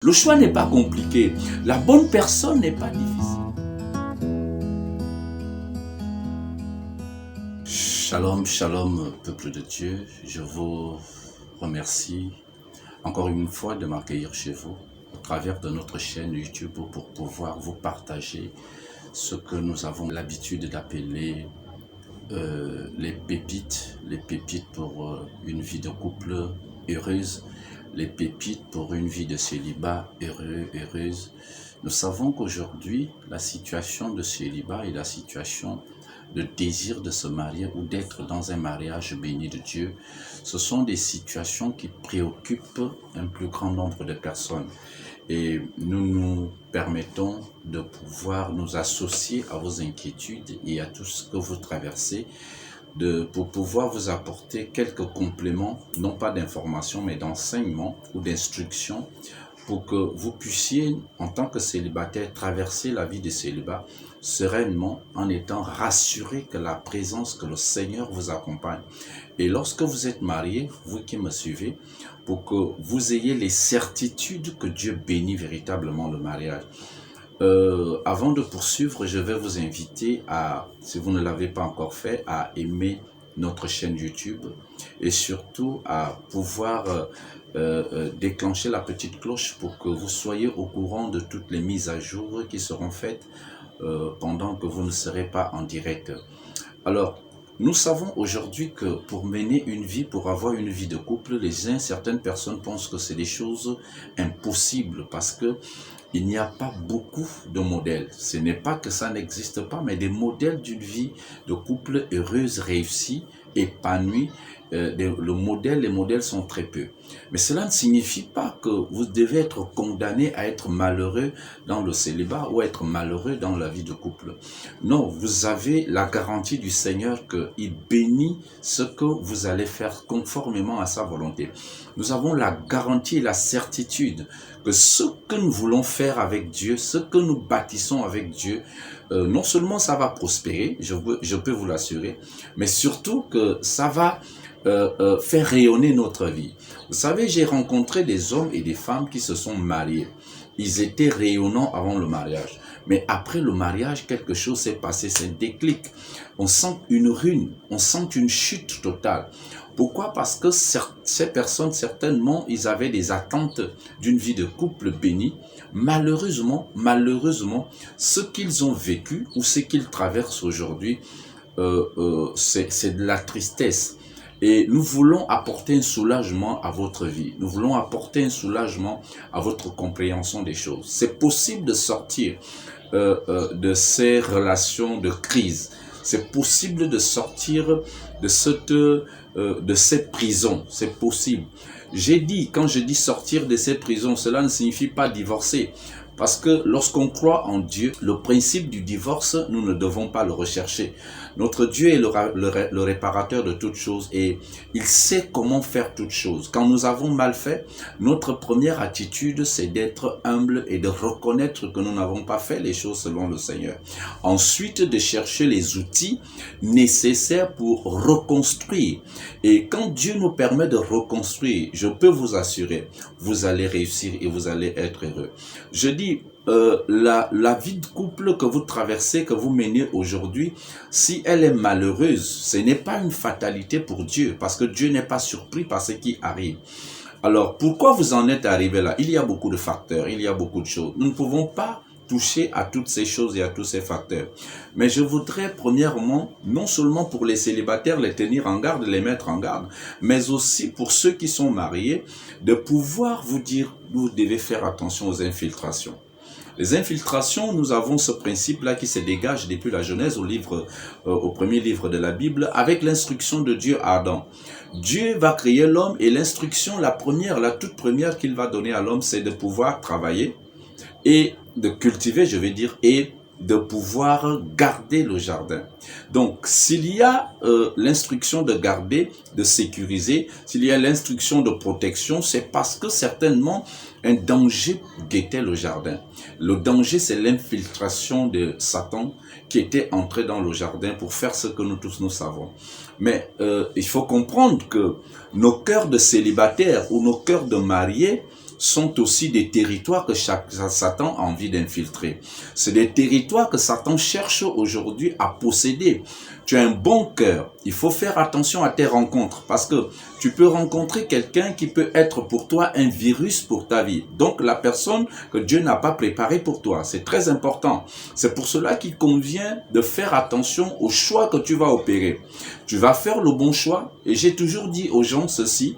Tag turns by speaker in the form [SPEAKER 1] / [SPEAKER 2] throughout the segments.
[SPEAKER 1] Le choix n'est pas compliqué. La bonne personne n'est pas difficile. Shalom, shalom, peuple de Dieu. Je vous remercie encore une fois de m'accueillir chez vous au travers de notre chaîne YouTube pour pouvoir vous partager ce que nous avons l'habitude d'appeler les pépites pour une vie de couple heureuse, les pépites pour une vie de célibat heureuse. Nous savons qu'aujourd'hui, la situation de célibat et la situation de désir de se marier ou d'être dans un mariage béni de Dieu, ce sont des situations qui préoccupent un plus grand nombre de personnes. Et nous nous permettons de pouvoir nous associer à vos inquiétudes et à tout ce que vous traversez, pour pouvoir vous apporter quelques compléments, non pas d'information, mais d'enseignement ou d'instruction, pour que vous puissiez, en tant que célibataire, traverser la vie de célibat sereinement, en étant rassuré que la présence, que le Seigneur vous accompagne. Et lorsque vous êtes marié, vous qui me suivez, pour que vous ayez les certitudes que Dieu bénit véritablement le mariage. Avant de poursuivre, je vais vous inviter à, si vous ne l'avez pas encore fait, à aimer notre chaîne YouTube et surtout à pouvoir déclencher la petite cloche pour que vous soyez au courant de toutes les mises à jour qui seront faites pendant que vous ne serez pas en direct. Alors, nous savons aujourd'hui que pour mener une vie, pour avoir une vie de couple, certaines personnes pensent que c'est des choses impossibles parce que il n'y a pas beaucoup de modèles. Ce n'est pas que ça n'existe pas, mais des modèles d'une vie de couple heureuse, réussie, épanouie. Les modèles sont très peu. Mais cela ne signifie pas que vous devez être condamné à être malheureux dans le célibat ou être malheureux dans la vie de couple. Non, vous avez la garantie du Seigneur qu'il bénit ce que vous allez faire conformément à sa volonté. Nous avons la garantie et la certitude que ce que nous voulons faire avec Dieu, ce que nous bâtissons avec Dieu, non seulement ça va prospérer, je peux vous l'assurer, mais surtout que ça va faire rayonner notre vie. Vous savez, j'ai rencontré des hommes et des femmes qui se sont mariés. Ils étaient rayonnants avant le mariage. Mais après le mariage, quelque chose s'est passé, c'est un déclic. On sent une ruine, on sent une chute totale. Pourquoi? Parce que ces personnes, certainement, ils avaient des attentes d'une vie de couple béni. Malheureusement, ce qu'ils ont vécu ou ce qu'ils traversent aujourd'hui, c'est de la tristesse. Et nous voulons apporter un soulagement à votre vie. Nous voulons apporter un soulagement à votre compréhension des choses. C'est possible de sortir de ces relations de crise. C'est possible de sortir de cette prison. C'est possible. Quand je dis sortir de cette prison, cela ne signifie pas divorcer. Parce que lorsqu'on croit en Dieu, le principe du divorce, nous ne devons pas le rechercher. Notre Dieu est le réparateur de toutes choses et il sait comment faire toutes choses. Quand nous avons mal fait, notre première attitude, c'est d'être humble et de reconnaître que nous n'avons pas fait les choses selon le Seigneur. Ensuite, de chercher les outils nécessaires pour reconstruire. Et quand Dieu nous permet de reconstruire, je peux vous assurer, vous allez réussir et vous allez être heureux. Je dis, la vie de couple que vous traversez, que vous menez aujourd'hui, si elle est malheureuse, ce n'est pas une fatalité pour Dieu, parce que Dieu n'est pas surpris par ce qui arrive. Alors, pourquoi vous en êtes arrivé là? Il y a beaucoup de facteurs, il y a beaucoup de choses. Nous ne pouvons pas toucher à toutes ces choses et à tous ces facteurs. Mais je voudrais premièrement, non seulement pour les célibataires, les tenir en garde, les mettre en garde, mais aussi pour ceux qui sont mariés, de pouvoir vous dire, vous devez faire attention aux infiltrations. Les infiltrations, nous avons ce principe-là qui se dégage depuis la Genèse au premier livre de la Bible, avec l'instruction de Dieu à Adam. Dieu va créer l'homme et l'instruction, la toute première qu'il va donner à l'homme, c'est de pouvoir travailler et de cultiver, et de pouvoir garder le jardin. Donc, s'il y a l'instruction de garder, de sécuriser, s'il y a l'instruction de protection, c'est parce que certainement un danger guettait le jardin. Le danger, c'est l'infiltration de Satan qui était entré dans le jardin pour faire ce que nous tous nous savons. Mais il faut comprendre que nos cœurs de célibataires ou nos cœurs de mariés sont aussi des territoires que Satan a envie d'infiltrer. C'est des territoires que Satan cherche aujourd'hui à posséder. Tu as un bon cœur. Il faut faire attention à tes rencontres parce que tu peux rencontrer quelqu'un qui peut être pour toi un virus pour ta vie. Donc la personne que Dieu n'a pas préparée pour toi. C'est très important. C'est pour cela qu'il convient de faire attention au choix que tu vas opérer. Tu vas faire le bon choix. Et j'ai toujours dit aux gens ceci,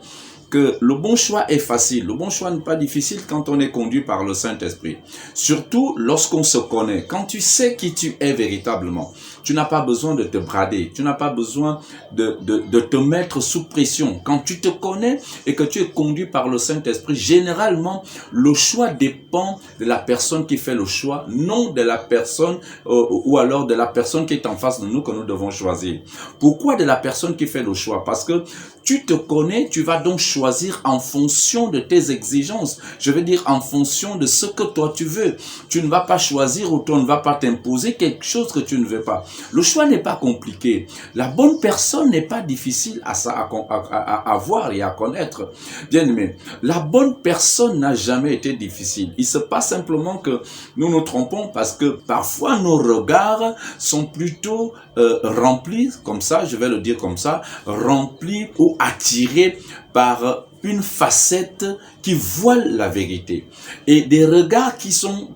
[SPEAKER 1] que le bon choix est facile. Le bon choix n'est pas difficile quand on est conduit par le Saint-Esprit. Surtout lorsqu'on se connaît. Quand tu sais qui tu es véritablement, tu n'as pas besoin de te brader. Tu n'as pas besoin de te mettre sous pression. Quand tu te connais et que tu es conduit par le Saint-Esprit, généralement, le choix dépend de la personne qui fait le choix, non de la personne ou alors de la personne qui est en face de nous que nous devons choisir. Pourquoi de la personne qui fait le choix? Parce que tu te connais, tu vas donc choisir en fonction de tes exigences. Je veux dire en fonction de ce que toi tu veux. Tu ne vas pas choisir ou tu ne vas pas t'imposer quelque chose que tu ne veux pas. Le choix n'est pas compliqué. La bonne personne n'est pas difficile à voir et à connaître. Bien aimé, la bonne personne n'a jamais été difficile. Il se passe simplement que nous nous trompons parce que parfois nos regards sont plutôt remplis, comme ça, je vais le dire comme ça, remplis ou attirés par une facette qui voile la vérité. Et des regards qui sont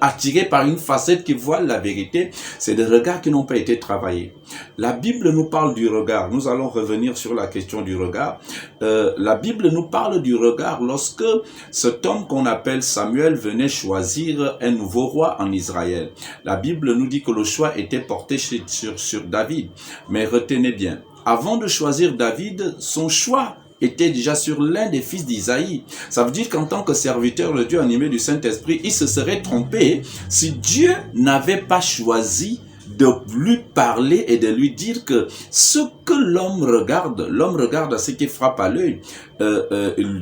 [SPEAKER 1] attirés par une facette qui voile la vérité, c'est des regards qui n'ont pas été travaillés. La Bible nous parle du regard. Nous allons revenir sur la question du regard. La Bible nous parle du regard lorsque cet homme qu'on appelle Samuel venait choisir un nouveau roi en Israël. La Bible nous dit que le choix était porté sur David. Mais retenez bien, avant de choisir David, son choix était déjà sur l'un des fils d'Isaïe. Ça veut dire qu'en tant que serviteur de Dieu animé du Saint-Esprit, il se serait trompé si Dieu n'avait pas choisi de lui parler et de lui dire que ce que l'homme regarde à ce qui frappe à l'œil,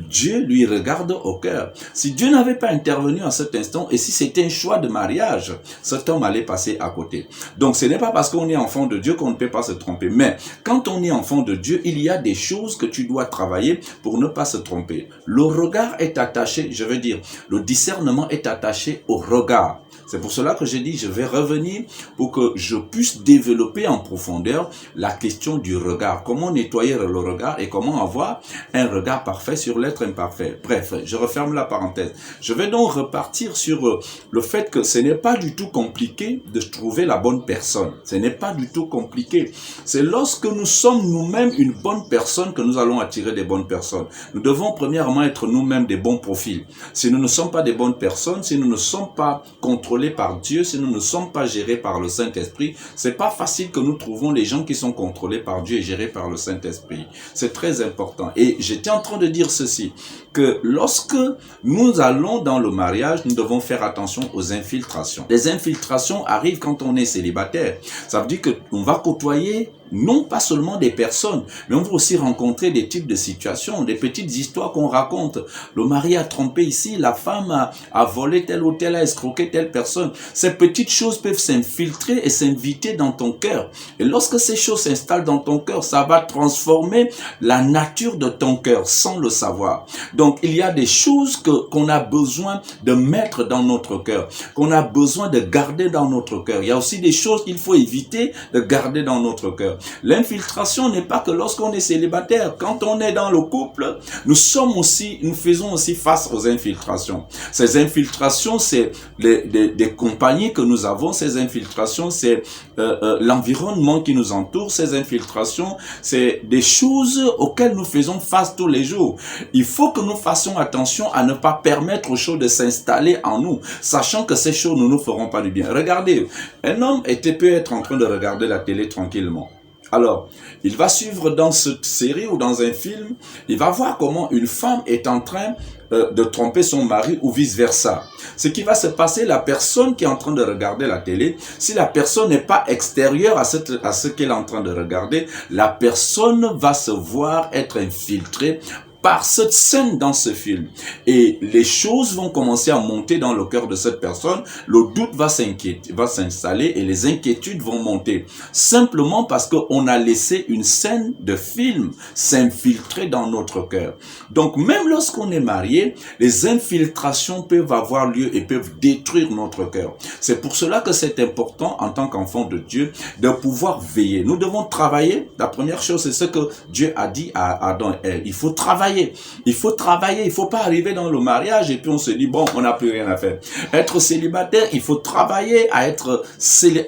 [SPEAKER 1] Dieu lui regarde au cœur. Si Dieu n'avait pas intervenu en cet instant et si c'était un choix de mariage, cet homme allait passer à côté. Donc ce n'est pas parce qu'on est enfant de Dieu qu'on ne peut pas se tromper. Mais quand on est enfant de Dieu, il y a des choses que tu dois travailler pour ne pas se tromper. Le regard est attaché, je veux dire, le discernement est attaché au regard. C'est pour cela que j'ai dit, je vais revenir pour que je puisse développer en profondeur la question du regard. Comment nettoyer le regard et comment avoir un regard parfait sur l'être imparfait. Bref, je referme la parenthèse. Je vais donc repartir sur le fait que ce n'est pas du tout compliqué de trouver la bonne personne. Ce n'est pas du tout compliqué. C'est lorsque nous sommes nous-mêmes une bonne personne que nous allons attirer des bonnes personnes. Nous devons premièrement être nous-mêmes des bons profils. Si nous ne sommes pas des bonnes personnes, si nous ne sommes pas contrôlés par Dieu, si nous ne sommes pas gérés par le Saint-Esprit, c'est pas facile que nous trouvons les gens qui sont contrôlés par Dieu et gérés par le Saint-Esprit. C'est très important. Et j'étais en train de dire ceci, que lorsque nous allons dans le mariage, nous devons faire attention aux infiltrations. Les infiltrations arrivent quand on est célibataire. Ça veut dire qu'on va côtoyer non pas seulement des personnes, mais on va aussi rencontrer des types de situations, des petites histoires qu'on raconte. Le mari a trompé ici, la femme a volé tel ou tel, a escroqué telle personne. Ces petites choses peuvent s'infiltrer et s'inviter dans ton cœur. Et lorsque ces choses s'installent dans ton cœur, ça va transformer la nature de ton cœur sans le savoir. Donc, il y a des choses qu'on a besoin de mettre dans notre cœur, qu'on a besoin de garder dans notre cœur. Il y a aussi des choses qu'il faut éviter de garder dans notre cœur. L'infiltration n'est pas que lorsqu'on est célibataire. Quand on est dans le couple, nous faisons aussi face aux infiltrations. Ces infiltrations, c'est des compagnies que nous avons. Ces infiltrations, c'est l'environnement qui nous entoure. Ces infiltrations, c'est des choses auxquelles nous faisons face tous les jours. Il faut que nous fassions attention à ne pas permettre aux choses de s'installer en nous, sachant que ces choses ne nous feront pas du bien. Regardez, un homme peut être en train de regarder la télé tranquillement. Alors, il va suivre dans cette série ou dans un film, il va voir comment une femme est en train de tromper son mari ou vice-versa. Ce qui va se passer, la personne qui est en train de regarder la télé, si la personne n'est pas extérieure à ce qu'elle est en train de regarder, la personne va se voir être infiltrée
[SPEAKER 2] par cette scène dans ce film. Et les choses vont commencer à monter dans le cœur de cette personne. Le doute va s'installer et les inquiétudes vont monter. Simplement parce qu'on a laissé une scène de film s'infiltrer dans notre cœur. Donc même lorsqu'on est marié, les infiltrations peuvent avoir lieu et peuvent détruire notre cœur. C'est pour cela que c'est important en tant qu'enfant de Dieu de pouvoir veiller. Nous devons travailler. La première chose, c'est ce que Dieu a dit à Adam et Ève. Il faut travailler. Il faut travailler. Il faut pas arriver dans le mariage et puis on se dit, bon, on n'a plus rien à faire. Être célibataire, il faut travailler à être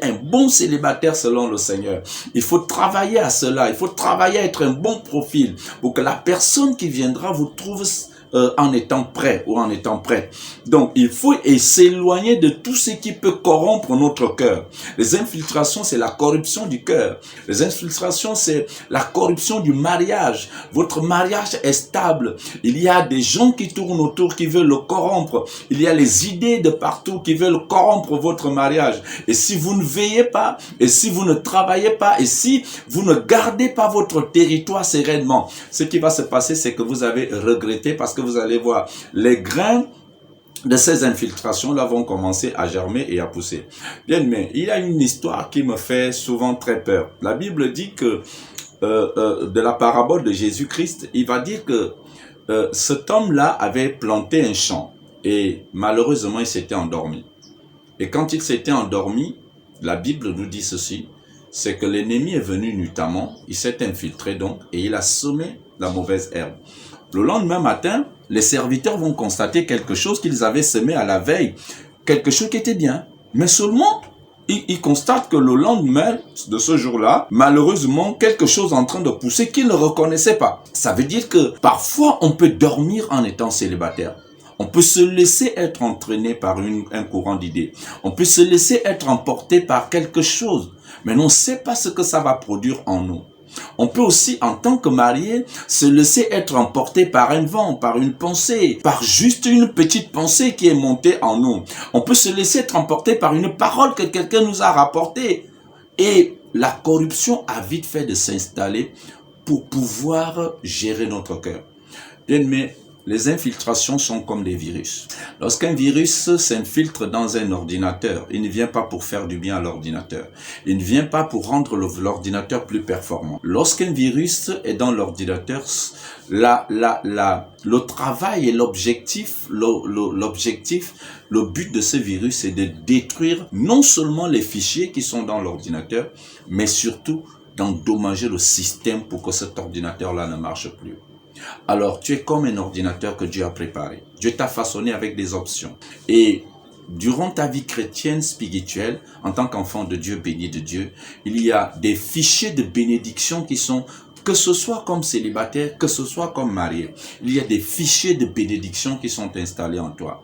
[SPEAKER 2] un bon célibataire selon le Seigneur. Il faut travailler à cela. Il faut travailler à être un bon profil pour que la personne qui viendra vous trouve en étant prêt ou en étant prête. Donc, il faut s'éloigner de tout ce qui peut corrompre notre cœur. Les infiltrations, c'est la corruption du cœur. Les infiltrations, c'est la corruption du mariage. Votre mariage est stable. Il y a des gens qui tournent autour, qui veulent le corrompre. Il y a les idées de partout qui veulent corrompre votre mariage. Et si vous ne veillez pas, et si vous ne travaillez pas, et si vous ne gardez pas votre territoire sereinement, ce qui va se passer, c'est que vous avez regretté parce que vous allez voir les grains de ces infiltrations-là vont commencer à germer et à pousser. Bien, mais il y a une histoire qui me fait souvent très peur. La Bible dit que de la parabole de Jésus-Christ, il va dire que cet homme-là avait planté un champ et malheureusement il s'était endormi. Et quand il s'était endormi, la Bible nous dit ceci, c'est que l'ennemi est venu nuitamment, il s'est infiltré donc et il a semé la mauvaise herbe. Le lendemain matin, les serviteurs vont constater quelque chose qu'ils avaient semé à la veille, quelque chose qui était bien. Mais seulement, ils constatent que le lendemain de ce jour-là, malheureusement, quelque chose est en train de pousser qu'ils ne reconnaissaient pas. Ça veut dire que parfois, on peut dormir en étant célibataire. On peut se laisser être entraîné par un courant d'idées. On peut se laisser être emporté par quelque chose. Mais on ne sait pas ce que ça va produire en nous. On peut aussi, en tant que marié, se laisser être emporté par un vent, par une pensée, par juste une petite pensée qui est montée en nous. On peut se laisser être emporté par une parole que quelqu'un nous a rapportée. Et la corruption a vite fait de s'installer pour pouvoir gérer notre cœur. Bien, mais les infiltrations sont comme des virus. Lorsqu'un virus s'infiltre dans un ordinateur, il ne vient pas pour faire du bien à l'ordinateur. Il ne vient pas pour rendre l'ordinateur plus performant. Lorsqu'un virus est dans l'ordinateur, le travail et l'objectif, le but de ce virus, c'est de détruire non seulement les fichiers qui sont dans l'ordinateur, mais surtout d'endommager le système pour que cet ordinateur-là ne marche plus. Alors, tu es comme un ordinateur que Dieu a préparé. Dieu t'a façonné avec des options. Et durant ta vie chrétienne, spirituelle, en tant qu'enfant de Dieu, béni de Dieu, il y a des fichiers de bénédiction qui sont, que ce soit comme célibataire, que ce soit comme marié, il y a des fichiers de bénédiction qui sont installés en toi.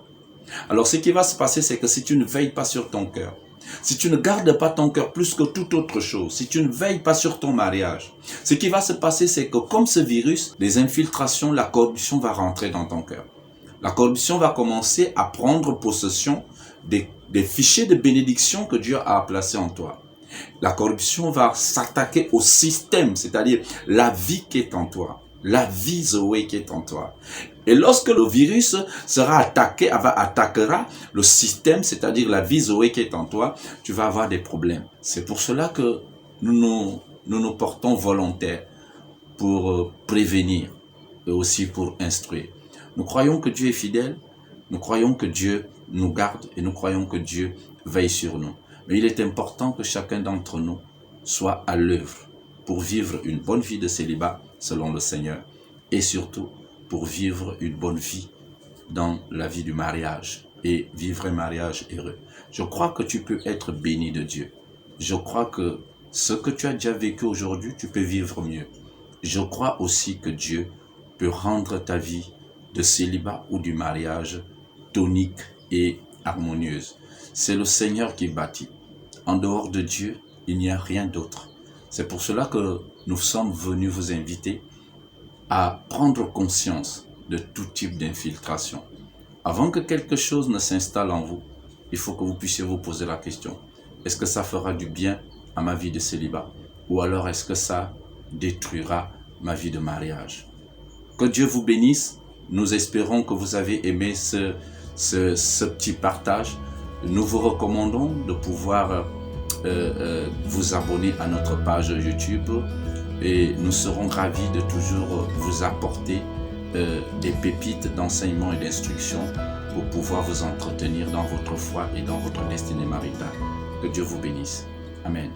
[SPEAKER 2] Alors, ce qui va se passer, c'est que si tu ne veilles pas sur ton cœur, si tu ne gardes pas ton cœur plus que toute autre chose, si tu ne veilles pas sur ton mariage, ce qui va se passer, c'est que comme ce virus, les infiltrations, la corruption va rentrer dans ton cœur. La corruption va commencer à prendre possession des fichiers de bénédiction que Dieu a placés en toi. La corruption va s'attaquer au système, c'est-à-dire la vie qui est en toi. La vie Zoé qui est en toi. Et lorsque le virus sera attaquera le système, c'est-à-dire la vie Zoé qui est en toi, tu vas avoir des problèmes. C'est pour cela que nous nous portons volontaires pour prévenir et aussi pour instruire. Nous croyons que Dieu est fidèle, nous croyons que Dieu nous garde et nous croyons que Dieu veille sur nous. Mais il est important que chacun d'entre nous soit à l'œuvre pour vivre une bonne vie de célibat selon le Seigneur et surtout pour vivre une bonne vie dans la vie du mariage et vivre un mariage heureux. Je crois que tu peux être béni de Dieu. Je crois que ce que tu as déjà vécu aujourd'hui, tu peux vivre mieux. Je crois aussi que Dieu peut rendre ta vie de célibat ou du mariage tonique et harmonieuse. C'est le Seigneur qui bâtit. En dehors de Dieu, il n'y a rien d'autre. C'est pour cela que nous sommes venus vous inviter à prendre conscience de tout type d'infiltration. Avant que quelque chose ne s'installe en vous, il faut que vous puissiez vous poser la question. Est-ce que ça fera du bien à ma vie de célibat? Ou alors est-ce que ça détruira ma vie de mariage? Que Dieu vous bénisse. Nous espérons que vous avez aimé ce petit partage. Nous vous recommandons de pouvoir vous abonner à notre page YouTube et nous serons ravis de toujours vous apporter des pépites d'enseignement et d'instruction pour pouvoir vous entretenir dans votre foi et dans votre destinée maritale. Que Dieu vous bénisse. Amen.